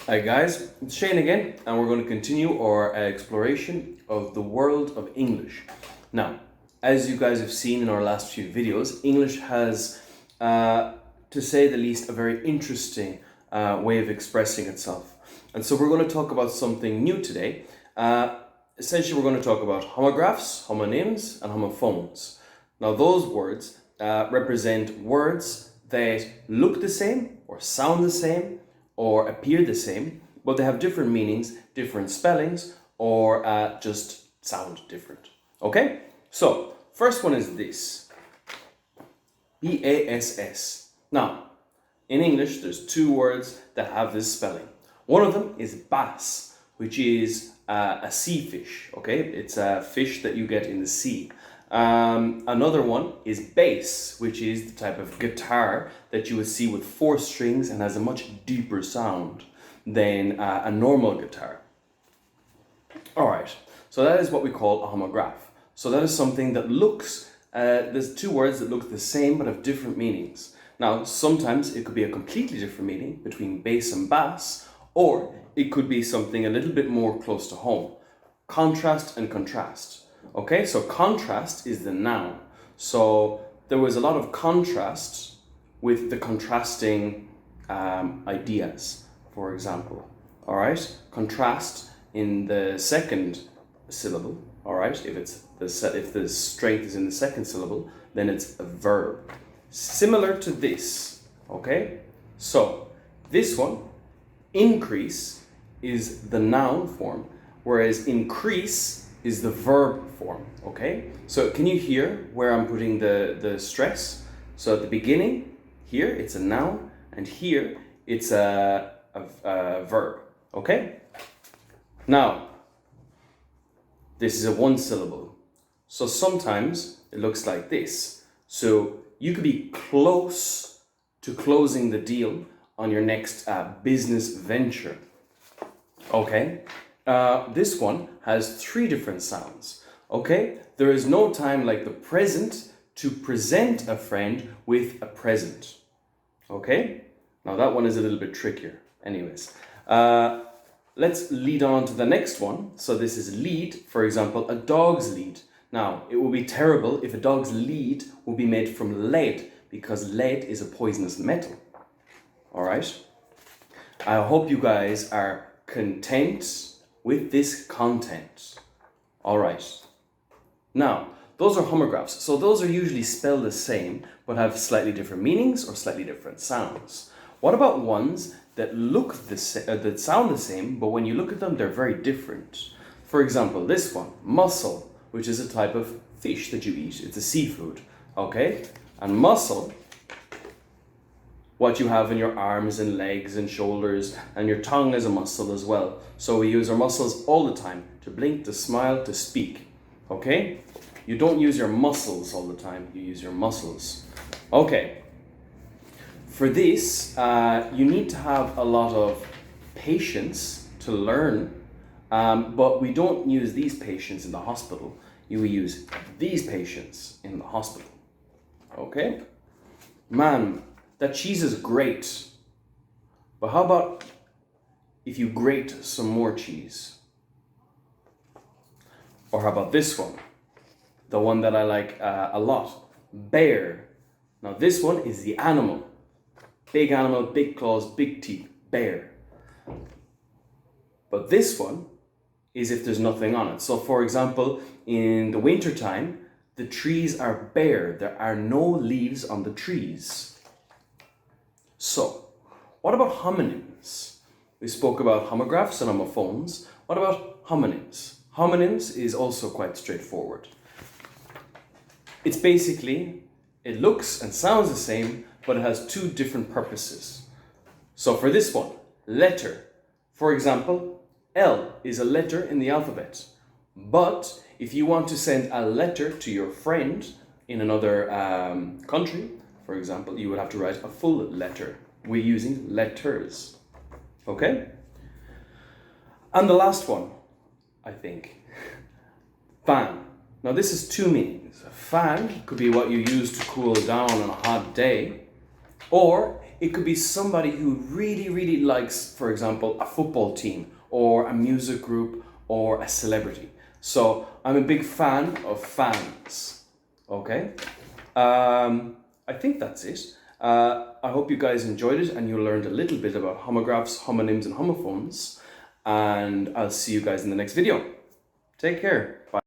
Hi guys, it's Shane again, and we're going to continue our exploration of the world of English. Now, as you guys have seen in our last few videos, English has, to say the least, a very interesting way of expressing itself. And so we're going to talk about something new today. Essentially, we're going to talk about homographs, homonyms, and homophones. Now, those words represent words that look the same or sound the same or appear the same, but they have different meanings, different spellings, or just sound different. Okay? So, first one is this. B-A-S-S. Now, in English, there's two words that have this spelling. One of them is bass, which is a sea fish, okay? It's a fish that you get in the sea. Another one is bass, which is the type of guitar that you would see with 4 strings and has a much deeper sound than a normal guitar. Alright, so that is what we call a homograph. So that is something that looks, there's two words that look the same but have different meanings. Now, sometimes it could be a completely different meaning between bass and bass, or it could be something a little bit more close to home. Contrast and contrast. Okay, so contrast is the noun. So there was a lot of contrast with the contrasting ideas, for example. All right, contrast in the second syllable. All right, if the strength is in the second syllable, then it's a verb. Similar to this. Okay, so this one, increase, is the noun form, whereas increase is the verb form, okay? So can you hear where I'm putting the stress? So at the beginning, here it's a noun, and here it's a verb, okay? Now, this is a one syllable. So sometimes it looks like this. So you could be close to closing the deal on your next business venture, okay? This one has 3 different sounds, okay? There is no time like the present to present a friend with a present, okay? Now that one is a little bit trickier. Anyways, let's lead on to the next one. So this is lead, for example, a dog's lead. Now, it would be terrible if a dog's lead would be made from lead, because lead is a poisonous metal, all right? I hope you guys are content with this content. All right. Now, those are homographs. So those are usually spelled the same, but have slightly different meanings or slightly different sounds. What about ones that look the that sound the same, but when you look at them, they're very different? For example, this one, mussel, which is a type of fish that you eat. It's a seafood, okay? And mussel, what you have in your arms and legs and shoulders, and your tongue is a muscle as well. So we use our muscles all the time, to blink, to smile, to speak, okay? You don't use your muscles all the time, you use your muscles. Okay, for this, you need to have a lot of patience to learn, but we don't use these patients in the hospital. You use these patients in the hospital, okay? Man, that cheese is great, but how about if you grate some more cheese? Or how about this one? The one that I like a lot, bear. Now this one is the animal. Big animal, big claws, big teeth, bear. But this one is if there's nothing on it. So for example, in the winter time, the trees are bare. There are no leaves on the trees. So, what about homonyms? We spoke about homographs and homophones. What about homonyms? Homonyms is also quite straightforward. It's basically, it looks and sounds the same, but it has 2 different purposes. So for this one, letter. For example, L is a letter in the alphabet. But if you want to send a letter to your friend in another country, for example, you would have to write a full letter. We're using letters, okay? And the last one, I think, fan. Now this has 2 meanings. A fan could be what you use to cool down on a hot day, or it could be somebody who really, really likes, for example, a football team or a music group or a celebrity. So I'm a big fan of fans, okay? I think that's it. I hope you guys enjoyed it and you learned a little bit about homographs, homonyms and homophones, and I'll see you guys in the next video. Take care. Bye.